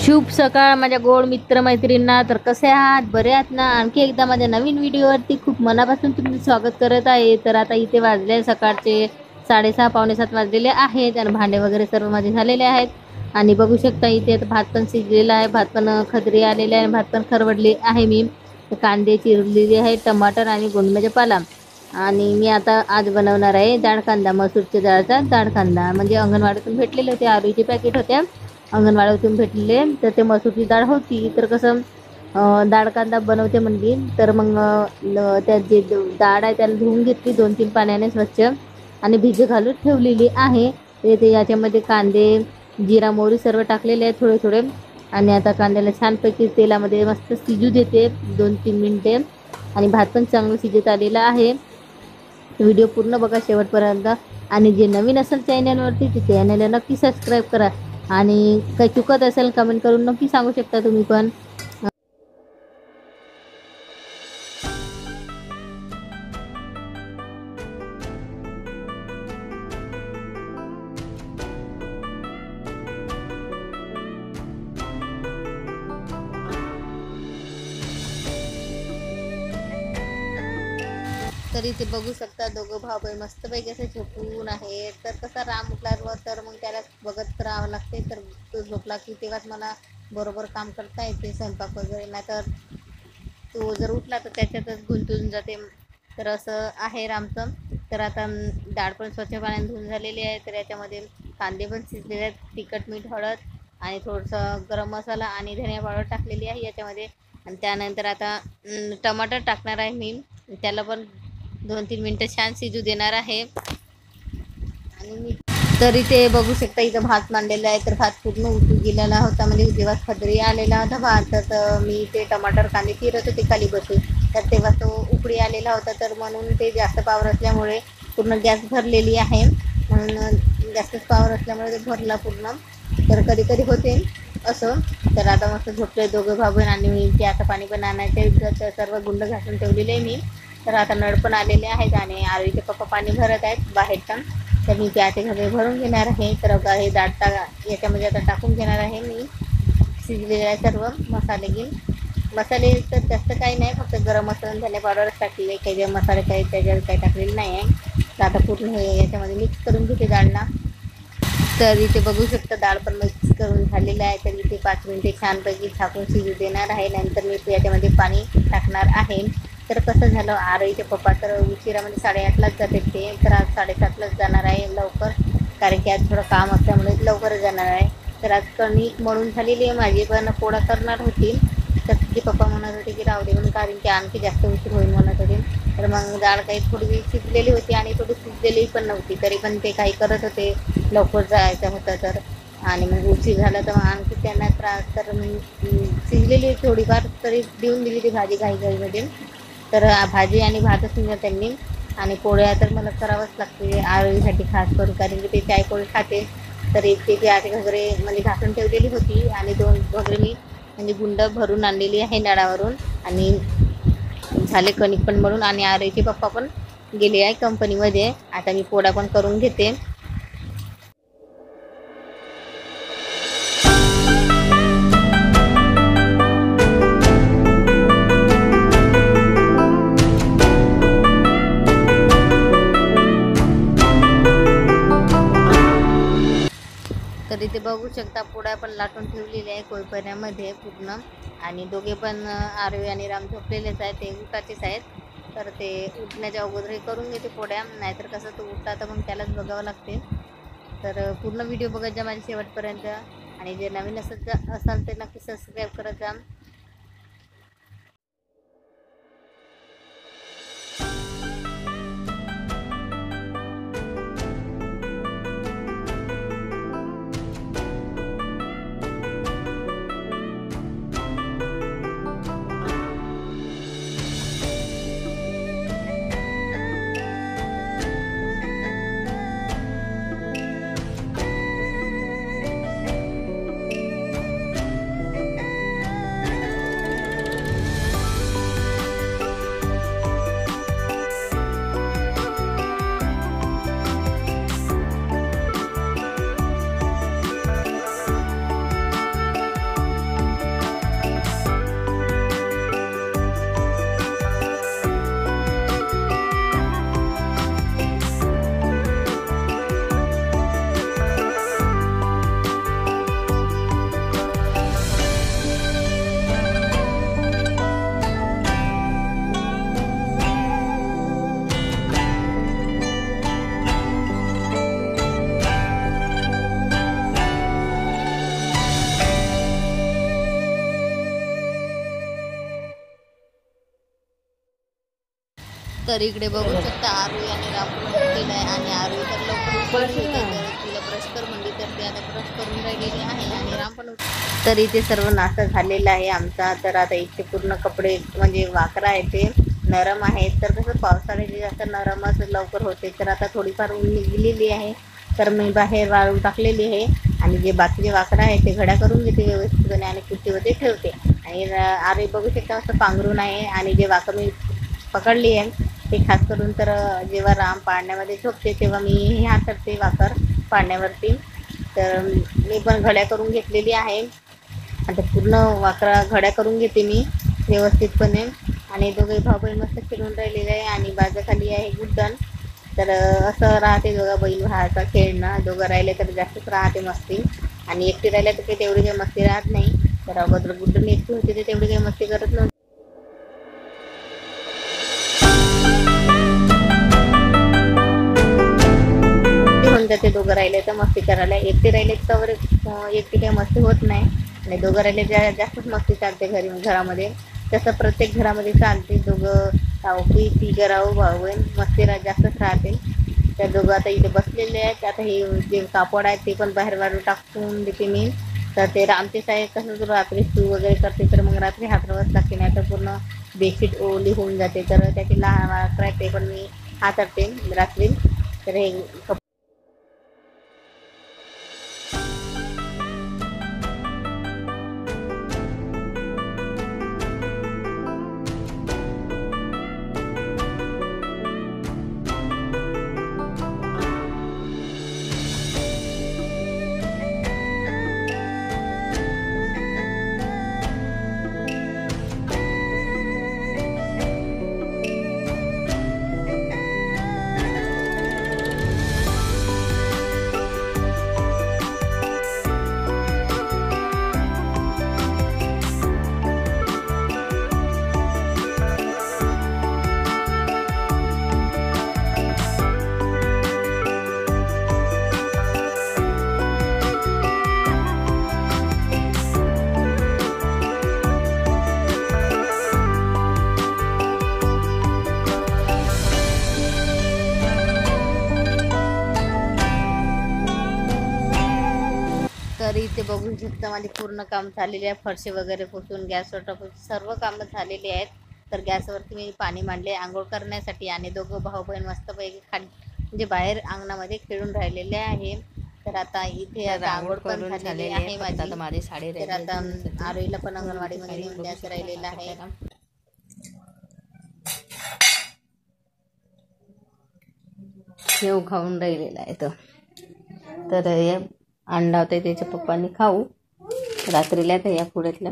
शुभ सकाळ माझ्या गोड मित्रमैत्रिणींना. तर कसे आहात? बरे आहात ना? आणखी एकदा माझ्या नवीन व्हिडिओवरती खूप मनापासून तुमचं स्वागत करत आहे. तर आता इथे वाजले सकाळचे 6:30 पावणे 7 वाजलेले आहेत आणि भांडे वगैरे सर्व माझे झालेले आहेत. आणि बघू शकता इथे भात पण शिजलेला आहे, भात पण खदरी आलेले आहे, भात पण खरवडले आहे. मी कांदे चिरलेले आहे, टमाटर आणि गोंडम्याचा पाला. आणि मी आता आज बनवणार आहे डाळ कांदा, मसूरच्या डाळचा डाळ कांदा. म्हणजे अंगणवाडीतून भेटलेले होते, आलूचे पॅकेट होत्या अंगणवाडीतून भेटलेले. तर ते मसूरची डाळ होती. तर कसं डाळ कांदा बनवते म्हणली. तर मग त्यात जे डाळ आहे त्याला धुवून घेतली 2-3 पाण्याने स्वच्छ आणि भिजू घालून ठेवलेली आहे. ते याच्यामध्ये कांदे, जिरा मोहरी सर्व टाकलेले आहे थोडे थोडे. आणि आता कांद्याला छानपैकी तेलामध्ये मस्त शिजू देते 2-3 मिनिटे. आणि भात पण चांगलं शिजत आलेला आहे. व्हिडिओ पूर्ण बघा शेवटपर्यंत. आणि जे नवीन असेल चॅनलवरती ते चॅनलला नक्की सबस्क्राईब करा. आणि काही चुकत असेल कमेंट करून नक्की सांगू शकता तुम्ही पण. तरी ते बघू शकता दोघं भाऊ बहीण मस्तपैकी असे झोपून आहे. तर कसा राम उठल्यावर तर मग त्याला बघत राहावं लागते. तर तो झोपला की तेव्हाच मला बरोबर काम करता येते स्वयंपाक वगैरे. नाही तर तो जर उठला तर त्याच्यातच गुंतून जाते. तर असं आहे रामचं. तर आता डाळ पण स्वच्छ पाण्याने धुवून झालेली आहे. तर याच्यामध्ये कांदे पण शिजलेले आहेत, तिखट मीठ हळद आणि थोडंसं गरम मसाला आणि धनिया पावडर टाकलेली आहे याच्यामध्ये. आणि त्यानंतर आता टमाटर टाकणार आहे मी. त्याला पण 2-3 मिनटं छान शिजू देणार आहे. आणि मी तरी ते बघू शकता इथं भात मांडलेला आहे. तर भात पूर्ण उतू गेलेला होता, म्हणजे जेव्हा खदरी आलेला होता भात. तर मी ते टमाटर कांदे चिरत होते खाली बसून. तर तेव्हा तो उकळी आलेला होता. तर म्हणून ते जास्त पावर असल्यामुळे पूर्ण गॅस भरलेली आहे. म्हणून जास्तच पावर असल्यामुळे ते भरला पूर्ण. तर कधी कधी होते असं. तर आता मस्त झोपले दोघं भाऊ बहीण. आणि मी ते आता पाणी पण आणायचे सर्व गुंड घासून ठेवलेले आहे मी. तर आता नळ पण आलेले आहेत आणि आरोहीचे पप्पा पाणी भरत आहेत बाहेरचं. तर मी त्याचे घरे भरून घेणार आहे. तर हे डाळ याच्यामध्ये आता टाकून घेणार आहे मी शिजलेल्या सर्व मसाले घेऊन. मसाले तर जास्त काही नाही, फक्त गरम मसाला धने पावडरच टाकलेले, काही जे मसाले काही त्याच्यावर काही टाकलेले नाही आहे. तर आता पूर्ण हे याच्यामध्ये मिक्स करून घेते डाळना. तर इथे बघू शकता डाळ पण मिक्स करून झालेलं आहे. तर इथे 5 मिनिटे छानपैकी झाकून शिजू देणार आहे. नंतर मी याच्यामध्ये पाणी टाकणार आहे. तर कसं झालं, आरोहीचे पप्पा तर उशिरामध्ये 8:30लाच जाते ते. तर आज 7:30लाच जाणार आहे लवकर, कारण की आज थोडं काम असल्यामुळे लवकरच जाणार आहे. तर आज कणिक मळून झालेली आहे माझी, पण पोळा करणार होती. तर तिचे पप्पा म्हणत होते की राहू दे म्हणून, कारण की आणखी जास्त उशीर होईल म्हणत होते. तर मग डाळ काही थोडी शिजलेली होती आणि थोडी शिजलेली पण नव्हती. तरी पण ते काही करत होते, लवकर जायचं होतं तर. आणि मग उशीर झाला तर मग आणखी त्यांना त्रास. तर मग शिजलेली थोडीफार तरी देऊन दिली ती भाजी घाईमध्ये. तर भाजी आणि भातच दिला त्यांनी. आणि पोळ्या तर मला करावंच लागते आरोग्यासाठी खास करून, कारण की ते चाय पोळी खाते. तर इतके ती आधी घगरे म्हणजे घासून ठेवलेली होती आणि 2 घगरे मी म्हणजे गुंड भरून आणलेली आहे नळावरून. आणि झाले कणिक पण मळून. आणि आरोहीचे पप्पा पण गेले आहे कंपनीमध्ये. आता मी पोळ्या पण करून घेते. तर इथे बघू शकता पोळ्या पण लाटून ठेवलेल्या आहे कोयपऱ्यामध्ये पूर्ण. आणि दोघे पण आरोही आणि राम झोपलेलेच आहेत, ते उठाचेच आहेत. तर ते उठण्याच्या अगोदर हे करून घेते पोळ्या, नाहीतर कसं तो उठला तर मग त्यालाच बघावं लागते. तर पूर्ण व्हिडिओ बघत जा माझ्या शेवटपर्यंत. आणि जे नवीन असाल ते नक्की सबस्क्राईब करत जा. तर इकडे बघू शकता आरोही आणि राम उठलेला आहे आणि आरोही तर लवकर उठली होती, तर तिला ब्रश कर म्हणली तर ती आता ब्रश करून राहिलेली आहे आणि राम पण तर इथे सर्व नाश्ता झालेला आहे आमचा. तर आता इथे पूर्ण कपडे म्हणजे वाकरा आहे ते नरम आहेत, तर कसं पावसाळ्याचे जास्त नरमच लवकर होते. तर आता थोडीफार ऊन निघलेली आहे तर मी बाहेर वाळून टाकलेली आहे आणि जे बाकीचे वाकडा आहे ते घड्या करून घेते व्यवस्थितपणे आणि कुट्टीमध्ये ठेवते. आणि आरे बघू शकता असं पांघरून आहे आणि जे वाकं मी पकडली आहे ते खास करून तर जेव्हा राम पाळण्यामध्ये झोपते तेव्हा मी हे हातरते वाकर पाळण्यावरती. तर मी पण घड्या करून घेतलेली आहे. आता पूर्ण वाकरा घड्या करून घेते मी व्यवस्थितपणे. आणि दोघे भाऊ बहीण मस्त खेळून राहिलेले आहे आणि बाजूखाली आहे गुड्डण. तर असं राहते दोघा बहीण भावाचा खेळणं. दोघं राहिले तर जास्तच राहते मस्ती आणि एकटी राहिल्या तर काही तेवढी काही मस्ती राहत नाही. तर अगोदर गुड्डण एकटी होती ते तेवढी काही मस्ती करत नव्हती. होऊन जाते दोघं राहिले तर मस्ती करायला. एकटे राहिले तर एकटी काही मस्ती होत नाही आणि दोघं राहिले जास्तच मस्ती चालते घरामध्ये. तसं प्रत्येक घरामध्ये चालते. दोघं की तिघं राहू भाऊ बहीण मस्ती जास्तच राहते. त्या दोघं आता इथे बसलेले आहेत. आता हे जे कापड आहेत ते पण बाहेर टाकून देते मी. तर ते रामचे साहेब कसं रात्री सू वगैरे करते तर मग रात्री हातरवत टाकते, नाही तर पूर्ण बेडशीट ओली होऊन जाते. तर त्याचे लहान वाकरं आहे ते पण मी हातरते रात्री. तर हे तर इथे बघू शकता माझे पूर्ण काम झालेले आहे. फरशी वगैरे पुसून गॅसवर टाकून सर्व कामं झालेली आहेत. तर गॅसवरती मी पाणी मांडले आंघोळ करण्यासाठी आणि दोघं भाऊ बहीण मस्तपैकी खाली म्हणजे बाहेर अंगणामध्ये खेळून राहिलेले आहे. तर आता इथे आता आंघोळ पण झालेली आहे माझी साडी. तर आता आरोहीला पण अंगणवाडीमध्ये नेऊन द्यायचं राहिलेलं आहे. शेव खाऊन राहिलेला आहे तर या अंडा होते त्याच्या पप्पांनी खाऊ रात्रीला. तर या पुढ्यातलं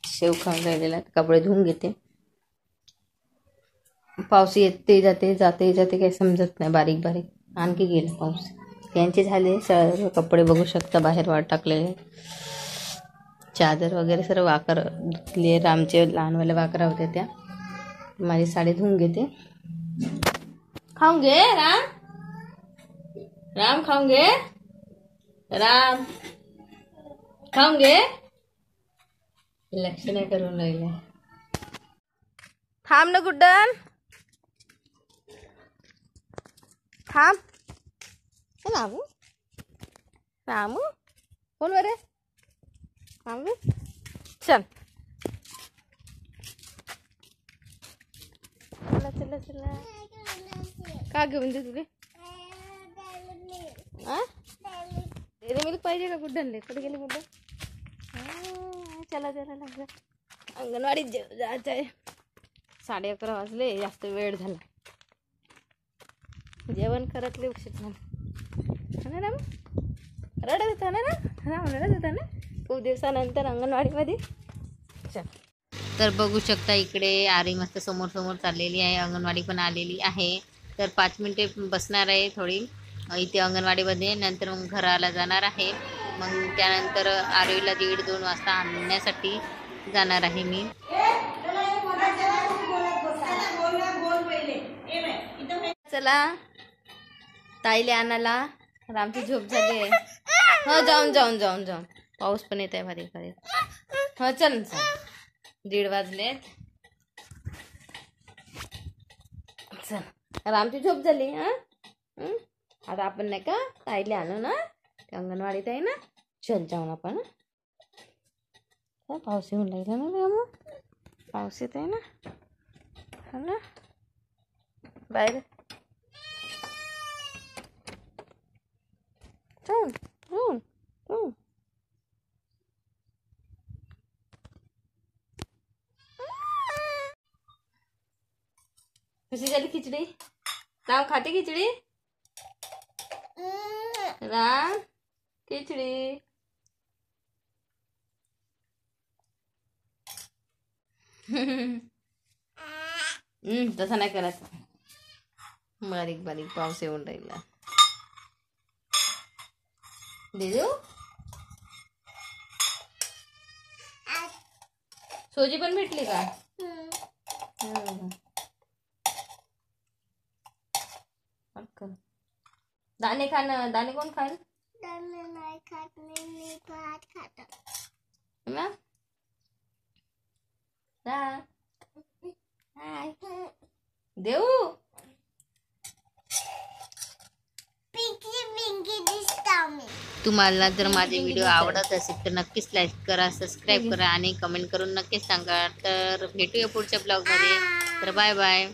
शेव खाऊन राहिलेला. कपडे धुवून घेते. पाऊस येते जाते काही समजत नाही. बारीक बारीक आणखी गेला पाऊस. यांचे झाले सर्व कपडे बघू शकता बाहेर वाट टाकलेले. चादर वगैरे सर्व वाकर धुतले. रामचे लहानवाले वाकरा होत्या त्या. माझी साडी धुवून घेते. खाऊन घे राम. राम खाऊन घे. राम खाऊन घे. लक्ष नाही करून राहिले. थांब ना गुड्डन थांब. रामू रामू कोण बरे थांब चल. चला चला चला. का घेऊन दे तुले डेअरी मिल्क पाहिजे का गुड्डनले? कुठे गेले गुड्डन? चला चला लागलं अंगणवाडीत जायचं आहे. 11:30 वाजले. जास्त वेळ झाला. जेवण करतले उशीर झाला ना राम. रडत होता ना राम रडत होता ना खूप दिवसानंतर अंगणवाडीमध्ये. चल. तर बघू शकता इकडे आरी मस्त समोर समोर चाललेली आहे. अंगणवाडी पण आलेली आहे. तर 5 मिनिटे बसणार आहे थोडी इथे अंगणवाडीमध्ये. नंतर मग घराला जाणार आहे. मग त्यानंतर आरोहीला 1:30-2 वाजता आणण्यासाठी जाणार आहे मी. चला ताईले आणायला. रामची झोप झाली आहे. हो जाऊन पाऊस पण येत आहे भारी भारी. हो चल 1:30 वाजलेत. चल रामची झोप झाली. आता आपण नाही का ताईले आणू ना, ते अंगणवाडीत आहे ना. चल जाऊन आपण. पाऊस येऊन लागला ना रे मग. पाऊस येत आहे ना. हो ना बाहेर जाऊन जाऊन जाऊन. कशी झाली खिचडी? राम खाते खिचडी? राम खिचडी. तसं नाही करत. बारीक बारीक पाऊस येऊन राहिला. देऊ सोजी पण भेटली का? दाणे खाणं. दाणे कोण खाल? दाणे नाही खात मी भात खातो. हाय देऊ. तुम्हाला जर माझे व्हिडिओ आवडत असेल तर नक्कीच लाईक करा, सबस्क्राईब करा आणि कमेंट करून नक्कीच सांगा. तर भेटूया पुढच्या ब्लॉगमध्ये. तर बाय बाय.